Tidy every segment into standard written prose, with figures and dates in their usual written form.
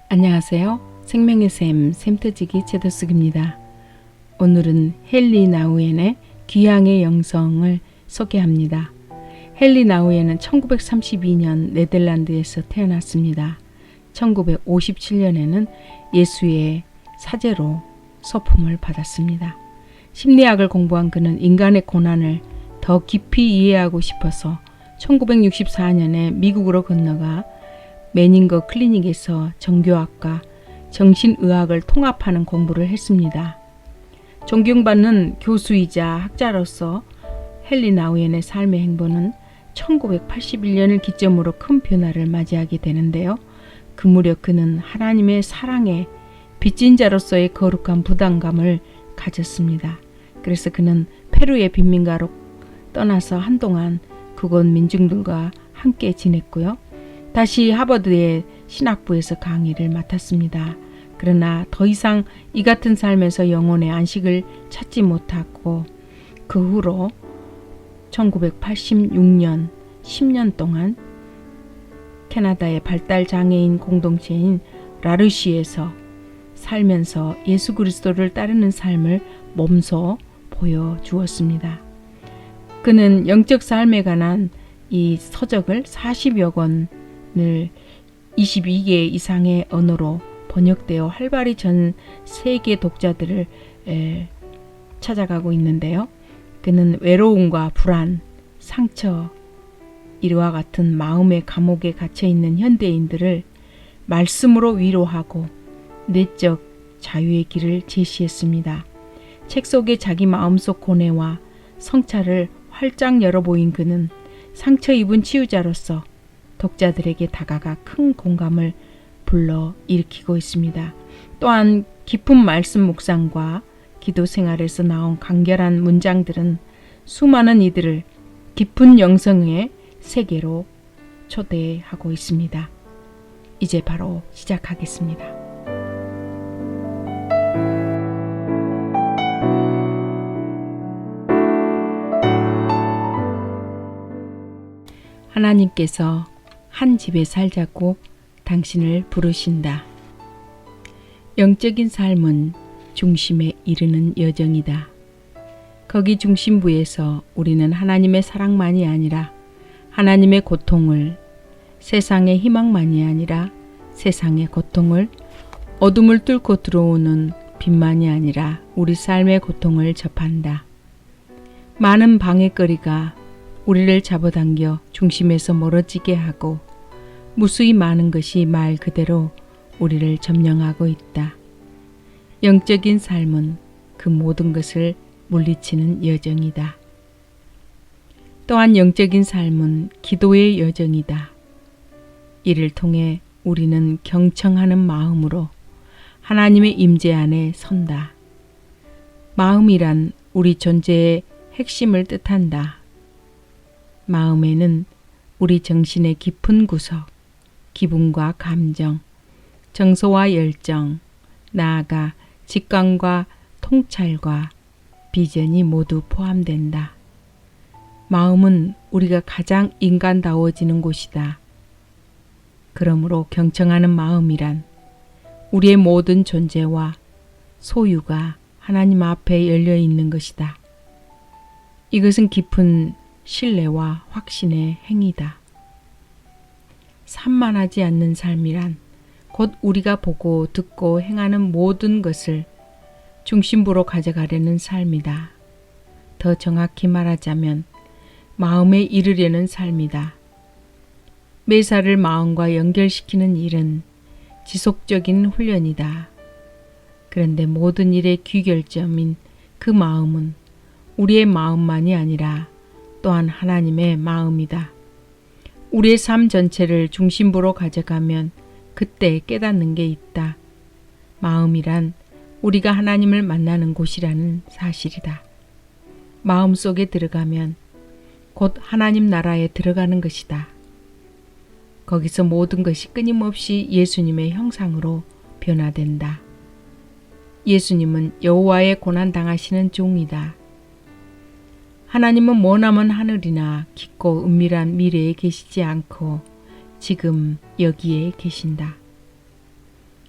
안녕하세요. 생명의 샘터지기 제더숙입니다. 오늘은 헨리 나우엔의 귀향의 영성을 소개합니다. 헨리 나우엔은 1932년 네덜란드에서 태어났습니다. 1957년에는 예수의 사제로 서품을 받았습니다. 심리학을 공부한 그는 인간의 고난을 더 깊이 이해하고 싶어서 1964년에 미국으로 건너가 메닝거 클리닉에서 정교학과 정신의학을 통합하는 공부를 했습니다. 존경받는 교수이자 학자로서 헨리 나우엔의 삶의 행보는 1981년을 기점으로 큰 변화를 맞이하게 되는데요. 그 무렵 그는 하나님의 사랑에 빚진 자로서의 거룩한 부담감을 가졌습니다. 그래서 그는 페루의 빈민가로 떠나서 한동안 그곳 민중들과 함께 지냈고요. 다시 하버드의 신학부에서 강의를 맡았습니다. 그러나 더 이상 이 같은 삶에서 영혼의 안식을 찾지 못하고 그 후로 1986년 10년 동안 캐나다의 발달장애인 공동체인 라르시에서 살면서 예수 그리스도를 따르는 삶을 몸소 보여주었습니다. 그는 영적 삶에 관한 이 서적을 40여 권을 22개 이상의 언어로 번역되어 활발히 전 세계 독자들을 찾아가고 있는데요. 그는 외로움과 불안, 상처, 이와 같은 마음의 감옥에 갇혀있는 현대인들을 말씀으로 위로하고 내적 자유의 길을 제시했습니다. 책 속에 자기 마음속 고뇌와 성찰을 활짝 열어보인 그는 상처 입은 치유자로서 독자들에게 다가가 큰 공감을 불러일으키고 있습니다. 또한 깊은 말씀 묵상과 기도 생활에서 나온 간결한 문장들은 수많은 이들을 깊은 영성의 세계로 초대하고 있습니다. 이제 바로 시작하겠습니다. 하나님께서 한 집에 살자고 당신을 부르신다. 영적인 삶은 중심에 이르는 여정이다. 거기 중심부에서 우리는 하나님의 사랑만이 아니라 하나님의 고통을, 세상의 희망만이 아니라 세상의 고통을, 어둠을 뚫고 들어오는 빛만이 아니라 우리 삶의 고통을 접한다. 많은 방해거리가 우리를 잡아당겨 중심에서 멀어지게 하고 무수히 많은 것이 말 그대로 우리를 점령하고 있다. 영적인 삶은 그 모든 것을 물리치는 여정이다. 또한 영적인 삶은 기도의 여정이다. 이를 통해 우리는 경청하는 마음으로 하나님의 임재 안에 선다. 마음이란 우리 존재의 핵심을 뜻한다. 마음에는 우리 정신의 깊은 구석, 기분과 감정, 정서와 열정, 나아가 직관과 통찰과 비전이 모두 포함된다. 마음은 우리가 가장 인간다워지는 곳이다. 그러므로 경청하는 마음이란 우리의 모든 존재와 소유가 하나님 앞에 열려 있는 것이다. 이것은 깊은 신뢰와 확신의 행위다. 산만하지 않는 삶이란 곧 우리가 보고 듣고 행하는 모든 것을 중심부로 가져가려는 삶이다. 더 정확히 말하자면 마음에 이르려는 삶이다. 매사를 마음과 연결시키는 일은 지속적인 훈련이다. 그런데 모든 일의 귀결점인 그 마음은 우리의 마음만이 아니라 또한 하나님의 마음이다. 우리의 삶 전체를 중심부로 가져가면 그때 깨닫는 게 있다. 마음이란 우리가 하나님을 만나는 곳이라는 사실이다. 마음 속에 들어가면 곧 하나님 나라에 들어가는 것이다. 거기서 모든 것이 끊임없이 예수님의 형상으로 변화된다. 예수님은 여호와의 고난당하시는 종이다. 하나님은 머나먼 하늘이나 깊고 은밀한 미래에 계시지 않고 지금 여기에 계신다.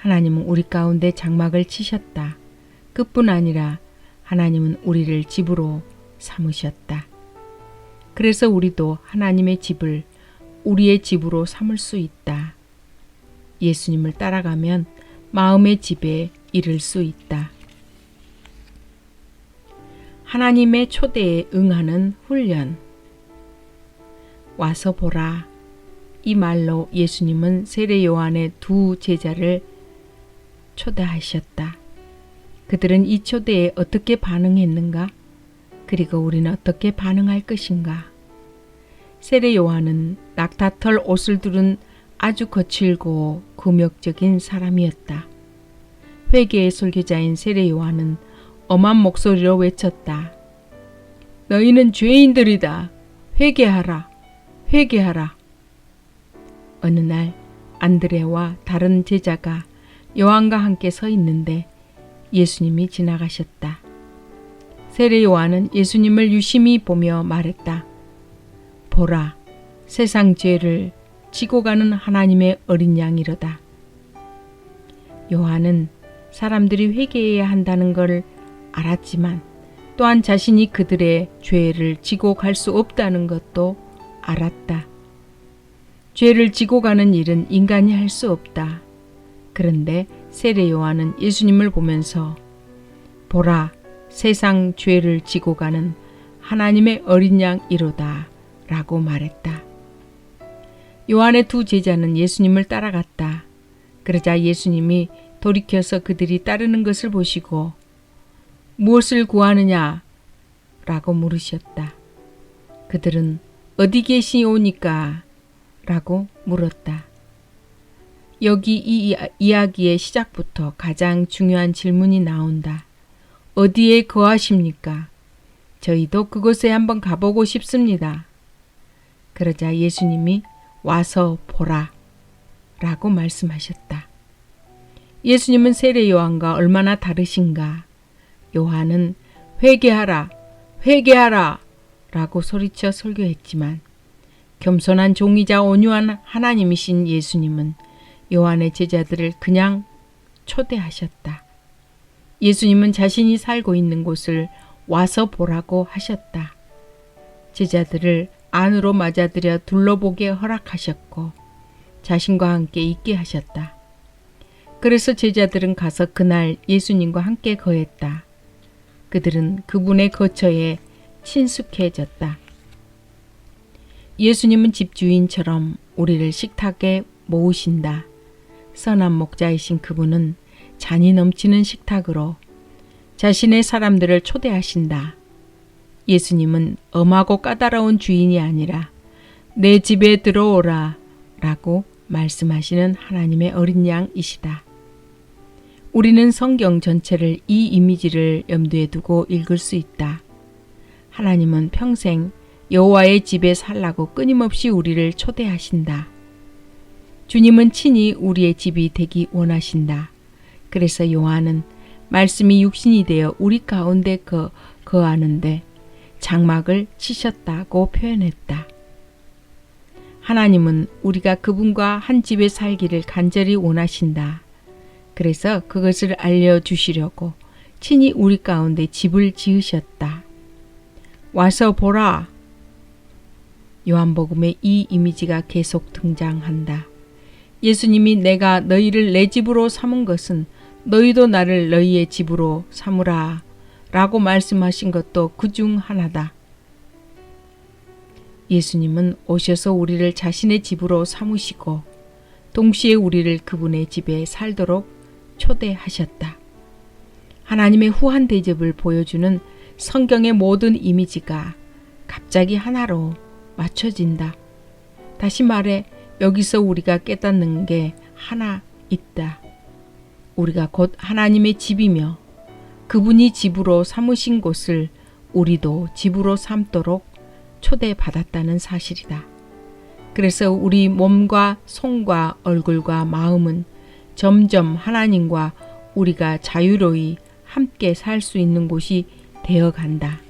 하나님은 우리 가운데 장막을 치셨다. 그뿐 아니라 하나님은 우리를 집으로 삼으셨다. 그래서 우리도 하나님의 집을 우리의 집으로 삼을 수 있다. 예수님을 따라가면 마음의 집에 이를 수 있다. 하나님의 초대에 응하는 훈련. 와서 보라. 이 말로 예수님은 세례 요한의 두 제자를 초대하셨다. 그들은 이 초대에 어떻게 반응했는가? 그리고 우리는 어떻게 반응할 것인가? 세례 요한은 낙타털 옷을 두른 아주 거칠고 굴욕적인 사람이었다. 회개의 설교자인 세례 요한은 엄한 목소리로 외쳤다. 너희는 죄인들이다. 회개하라. 회개하라. 어느 날 안드레와 다른 제자가 요한과 함께 서 있는데 예수님이 지나가셨다. 세례 요한은 예수님을 유심히 보며 말했다. 보라, 세상 죄를 지고 가는 하나님의 어린 양이로다. 요한은 사람들이 회개해야 한다는 걸 알았지만 또한 자신이 그들의 죄를 지고 갈 수 없다는 것도 알았다. 죄를 지고 가는 일은 인간이 할 수 없다. 그런데 세례 요한은 예수님을 보면서 보라, 세상 죄를 지고 가는 하나님의 어린 양이로다 라고 말했다. 요한의 두 제자는 예수님을 따라갔다. 그러자 예수님이 돌이켜서 그들이 따르는 것을 보시고 무엇을 구하느냐? 라고 물으셨다. 그들은 어디 계시오니까? 라고 물었다. 여기 이 이야기의 시작부터 가장 중요한 질문이 나온다. 어디에 거하십니까? 저희도 그곳에 한번 가보고 싶습니다. 그러자 예수님이 와서 보라 라고 말씀하셨다. 예수님은 세례 요한과 얼마나 다르신가? 요한은 회개하라, 회개하라 라고 소리쳐 설교했지만 겸손한 종이자 온유한 하나님이신 예수님은 요한의 제자들을 그냥 초대하셨다. 예수님은 자신이 살고 있는 곳을 와서 보라고 하셨다. 제자들을 안으로 맞아들여 둘러보게 허락하셨고 자신과 함께 있게 하셨다. 그래서 제자들은 가서 그날 예수님과 함께 거했다. 그들은 그분의 거처에 친숙해졌다. 예수님은 집주인처럼 우리를 식탁에 모으신다. 선한 목자이신 그분은 잔이 넘치는 식탁으로 자신의 사람들을 초대하신다. 예수님은 엄하고 까다로운 주인이 아니라 내 집에 들어오라 라고 말씀하시는 하나님의 어린 양이시다. 우리는 성경 전체를 이 이미지를 염두에 두고 읽을 수 있다. 하나님은 평생 여호와의 집에 살라고 끊임없이 우리를 초대하신다. 주님은 친히 우리의 집이 되기 원하신다. 그래서 요한은 말씀이 육신이 되어 우리 가운데 거하는데 장막을 치셨다고 표현했다. 하나님은 우리가 그분과 한 집에 살기를 간절히 원하신다. 그래서 그것을 알려주시려고 친히 우리 가운데 집을 지으셨다. 와서 보라. 요한복음에 이 이미지가 계속 등장한다. 예수님이 내가 너희를 내 집으로 삼은 것은 너희도 나를 너희의 집으로 삼으라 라고 말씀하신 것도 그중 하나다. 예수님은 오셔서 우리를 자신의 집으로 삼으시고 동시에 우리를 그분의 집에 살도록 초대하셨다. 하나님의 후한 대접을 보여주는 성경의 모든 이미지가 갑자기 하나로 맞춰진다. 다시 말해 여기서 우리가 깨닫는 게 하나 있다. 우리가 곧 하나님의 집이며 그분이 집으로 삼으신 곳을 우리도 집으로 삼도록 초대받았다는 사실이다. 그래서 우리 몸과 손과 얼굴과 마음은 점점 하나님과 우리가 자유로이 함께 살 수 있는 곳이 되어간다.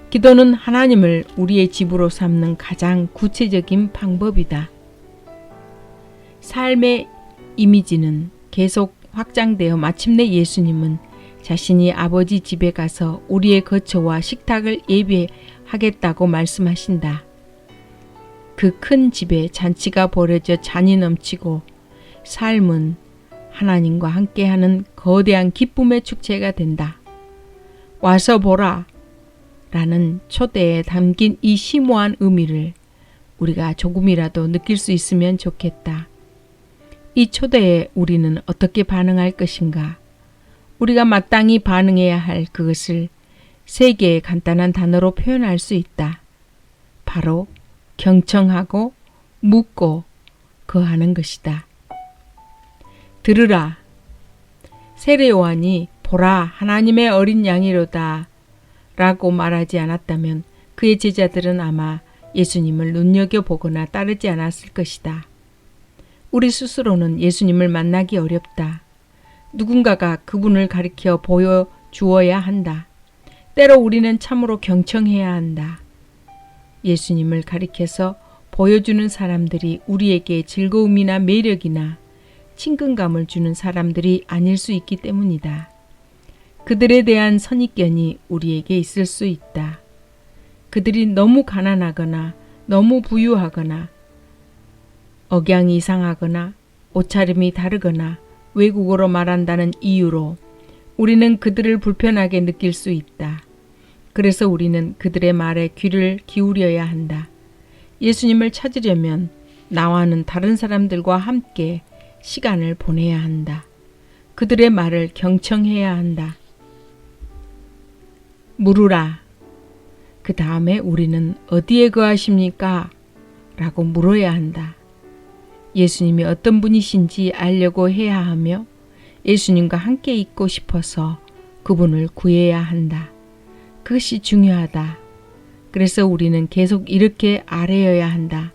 기도는 하나님을 우리의 집으로 삼는 가장 구체적인 방법이다. 삶의 이미지는 계속 확장되어 마침내 예수님은 자신이 아버지 집에 가서 우리의 거처와 식탁을 예비하겠다고 말씀하신다. 그 큰 집에 잔치가 벌어져 잔이 넘치고 삶은 하나님과 함께하는 거대한 기쁨의 축제가 된다. 와서 보라 라는 초대에 담긴 이 심오한 의미를 우리가 조금이라도 느낄 수 있으면 좋겠다. 이 초대에 우리는 어떻게 반응할 것인가? 우리가 마땅히 반응해야 할 그것을 세 개의 간단한 단어로 표현할 수 있다. 바로 경청하고 묻고 거하는 것이다. 들으라. 세례 요한이 보라 하나님의 어린 양이로다 라고 말하지 않았다면 그의 제자들은 아마 예수님을 눈여겨보거나 따르지 않았을 것이다. 우리 스스로는 예수님을 만나기 어렵다. 누군가가 그분을 가리켜 보여주어야 한다. 때로 우리는 참으로 경청해야 한다. 예수님을 가리켜서 보여주는 사람들이 우리에게 즐거움이나 매력이나 친근감을 주는 사람들이 아닐 수 있기 때문이다. 그들에 대한 선입견이 우리에게 있을 수 있다. 그들이 너무 가난하거나 너무 부유하거나 억양이 이상하거나 옷차림이 다르거나 외국어로 말한다는 이유로 우리는 그들을 불편하게 느낄 수 있다. 그래서 우리는 그들의 말에 귀를 기울여야 한다. 예수님을 찾으려면 나와는 다른 사람들과 함께 시간을 보내야 한다. 그들의 말을 경청해야 한다. 물으라. 그 다음에 우리는 어디에 거하십니까? 라고 물어야 한다. 예수님이 어떤 분이신지 알려고 해야 하며 예수님과 함께 있고 싶어서 그분을 구해야 한다. 그것이 중요하다. 그래서 우리는 계속 이렇게 아뢰어야 한다.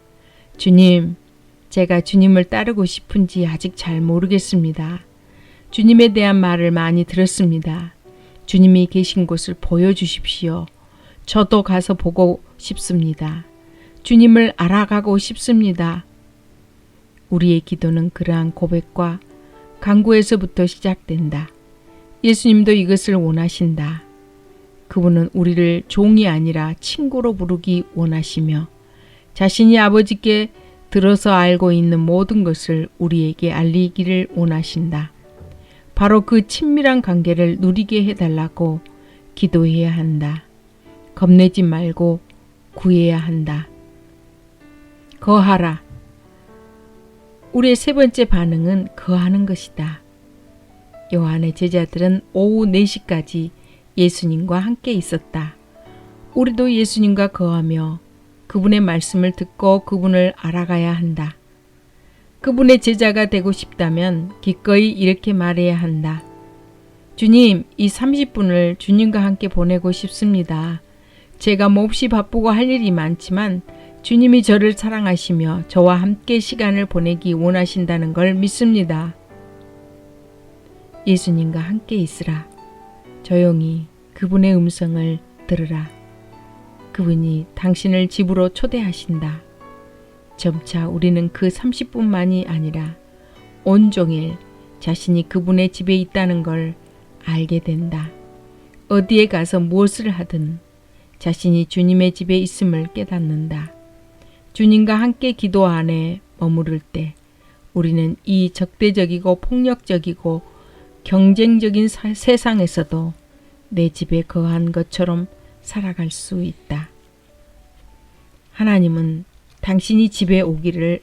주님, 제가 주님을 따르고 싶은지 아직 잘 모르겠습니다. 주님에 대한 말을 많이 들었습니다. 주님이 계신 곳을 보여주십시오. 저도 가서 보고 싶습니다. 주님을 알아가고 싶습니다. 우리의 기도는 그러한 고백과 간구에서부터 시작된다. 예수님도 이것을 원하신다. 그분은 우리를 종이 아니라 친구로 부르기 원하시며 자신이 아버지께 들어서 알고 있는 모든 것을 우리에게 알리기를 원하신다. 바로 그 친밀한 관계를 누리게 해달라고 기도해야 한다. 겁내지 말고 구해야 한다. 거하라. 우리의 세 번째 반응은 거하는 것이다. 요한의 제자들은 오후 4시까지 예수님과 함께 있었다. 우리도 예수님과 거하며 그분의 말씀을 듣고 그분을 알아가야 한다. 그분의 제자가 되고 싶다면 기꺼이 이렇게 말해야 한다. 주님, 이 30분을 주님과 함께 보내고 싶습니다. 제가 몹시 바쁘고 할 일이 많지만 주님이 저를 사랑하시며 저와 함께 시간을 보내기 원하신다는 걸 믿습니다. 예수님과 함께 있으라. 조용히 그분의 음성을 들으라. 그분이 당신을 집으로 초대하신다. 점차 우리는 그 30분만이 아니라 온종일 자신이 그분의 집에 있다는 걸 알게 된다. 어디에 가서 무엇을 하든 자신이 주님의 집에 있음을 깨닫는다. 주님과 함께 기도 안에 머무를 때 우리는 이 적대적이고 폭력적이고 경쟁적인 세상에서도 내 집에 거한 것처럼 살아갈 수 있다. 하나님은 당신이 집에 오기를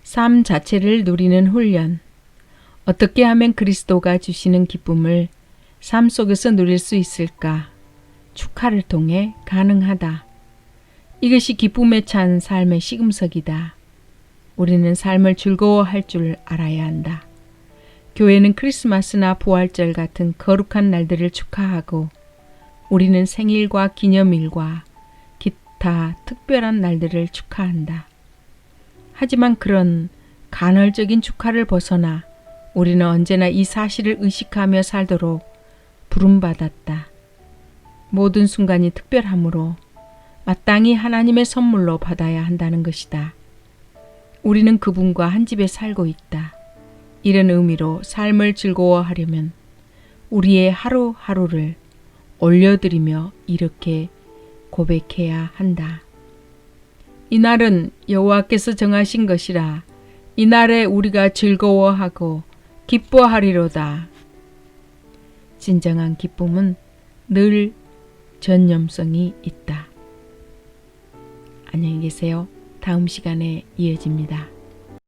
삶 자체를 누리는 훈련. 어떻게 하면 그리스도가 주시는 기쁨을 삶 속에서 누릴 수 있을까? 축하를 통해 가능하다. 이것이 기쁨에 찬 삶의 시금석이다. 우리는 삶을 즐거워할 줄 알아야 한다. 교회는 크리스마스나 부활절 같은 거룩한 날들을 축하하고 우리는 생일과 기념일과 기타 특별한 날들을 축하한다. 하지만 그런 간헐적인 축하를 벗어나 우리는 언제나 이 사실을 의식하며 살도록 부름받았다. 모든 순간이 특별하므로 마땅히 하나님의 선물로 받아야 한다는 것이다. 우리는 그분과 한 집에 살고 있다. 이런 의미로 삶을 즐거워하려면 우리의 하루하루를 올려드리며 이렇게 고백해야 한다. 이날은 여호와께서 정하신 것이라 이날에 우리가 즐거워하고 기뻐하리로다. 진정한 기쁨은 늘 전념성이 있다. 안녕히 계세요. 다음 시간에 이어집니다.